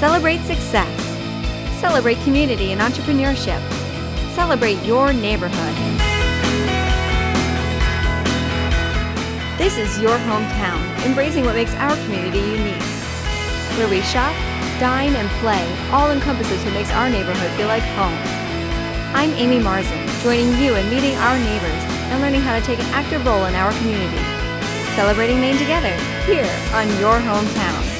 Celebrate success. Celebrate community and entrepreneurship. Celebrate your neighborhood. This is your hometown, embracing what makes our community unique. Where we shop, dine, and play all encompasses what makes our neighborhood feel like home. I'm Amie Marzen, joining you in meeting our neighbors and learning how to take an active role in our community. Celebrating Maine together, here on your hometown.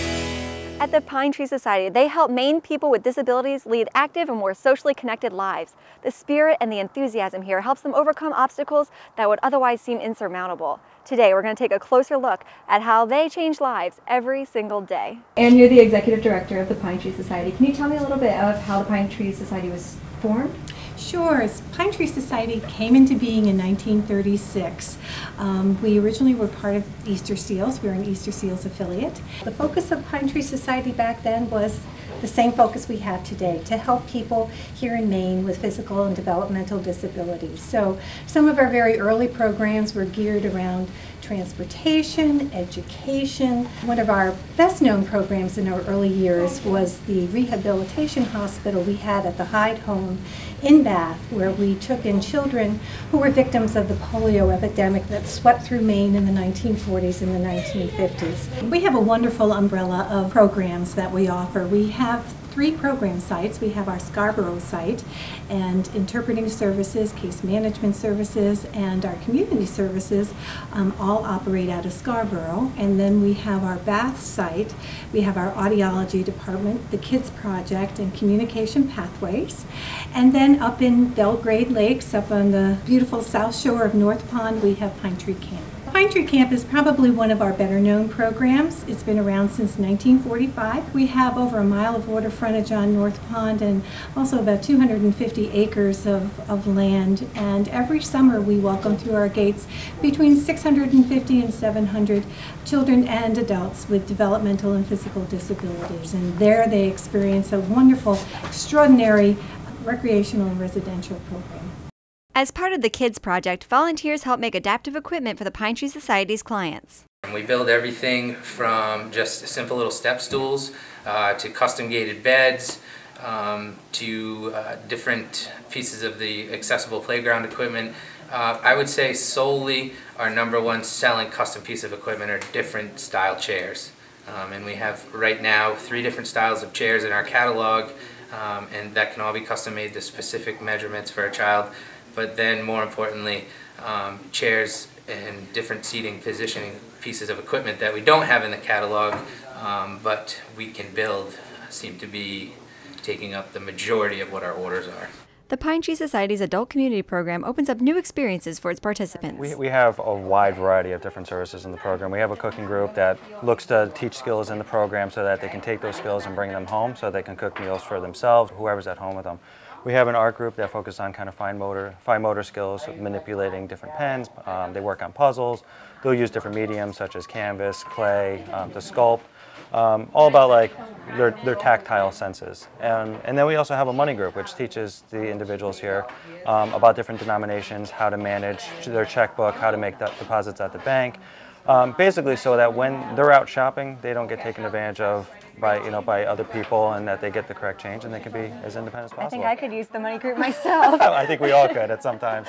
At the Pine Tree Society, they help Maine people with disabilities lead active and more socially connected lives. The spirit and the enthusiasm here helps them overcome obstacles that would otherwise seem insurmountable. Today, we're going to take a closer look at how they change lives every single day. And you're the executive director of the Pine Tree Society. Can you tell me a little bit of how the Pine Tree Society was formed? Sure. Pine Tree Society came into being in 1936. We originally were part of Easter Seals. We were an Easter Seals affiliate. The focus of Pine Tree Society back then was the same focus we have today, to help people here in Maine with physical and developmental disabilities. So some of our very early programs were geared around transportation, education. One of our best known programs in our early years was the rehabilitation hospital we had at the Hyde Home in Bath, where we took in children who were victims of the polio epidemic that swept through Maine in the 1940s and the 1950s. We have a wonderful umbrella of programs that we offer. We have 3 program sites. We have our Scarborough site, and interpreting services, case management services, and our community services all operate out of Scarborough. And then we have our Bath site. We have our audiology department, the Kids Project, and communication pathways. And then up in Belgrade Lakes, up on the beautiful south shore of North Pond, we have Pine Tree Camp. Pine Tree Camp is probably one of our better known programs. It's been around since 1945. We have over a mile of water frontage on North Pond and also about 250 acres of land. And every summer we welcome through our gates between 650 and 700 children and adults with developmental and physical disabilities. And there they experience a wonderful, extraordinary recreational and residential program. As part of the Kids Project, volunteers help make adaptive equipment for the Pine Tree Society's clients. We build everything from just simple little step stools to custom gated beds to different pieces of the accessible playground equipment. I would say solely our #1 selling custom piece of equipment are different style chairs. And we have right now 3 different styles of chairs in our catalog, and that can all be custom made to specific measurements for a child. But then more importantly, chairs and different seating positioning pieces of equipment that we don't have in the catalog, but we can build, seem to be taking up the majority of what our orders are. The Pine Tree Society's Adult Community Program opens up new experiences for its participants. We have a wide variety of different services in the program. We have a cooking group that looks to teach skills in the program so that they can take those skills and bring them home so they can cook meals for themselves, whoever's at home with them. We have an art group that focuses on kind of fine motor skills, manipulating different pens. They work on puzzles. They'll use different mediums such as canvas, clay, to sculpt. All about like their tactile senses. And then we also have a money group which teaches the individuals here about different denominations, how to manage their checkbook, how to make deposits at the bank. Basically so that when they're out shopping, they don't get taken advantage of by other people, and that they get the correct change and they can be as independent as possible. I think I could use the money group myself. I think we all could at some times.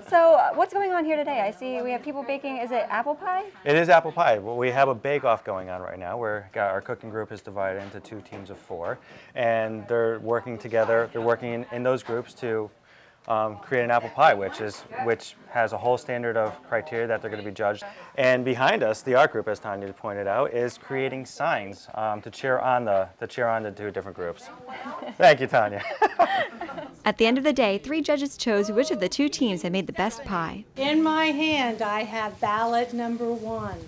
So what's going on here today? I see we have people baking, is it apple pie? It is apple pie. Well, we have a bake-off going on right now where our cooking group is divided into 2 teams of 4, and they're working together. They're working in those groups to create an apple pie, which has a whole standard of criteria that they're going to be judged. And behind us, the art group, as Tanya pointed out, is creating signs to cheer on the 2 different groups. Thank you, Tanya. At the end of the day, 3 judges chose which of the 2 teams had made the best pie. In my hand, I have ballot #1.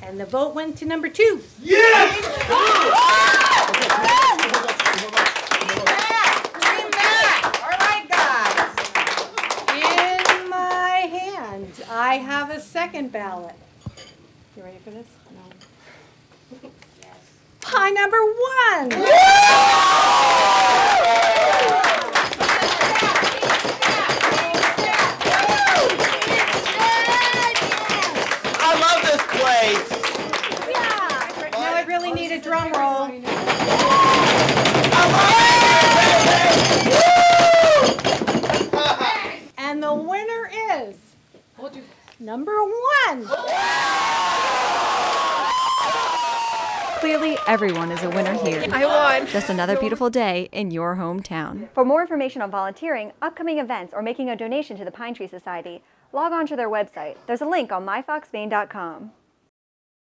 And the vote went to #2. Yes! I have a second ballot. You ready for this? No. Yes. Pie #1. I love this place. Yeah. No, number 1. Clearly, everyone is a winner here. I won. Just another beautiful day in your hometown. For more information on volunteering, upcoming events, or making a donation to the Pine Tree Society, log on to their website. There's a link on myfoxmaine.com.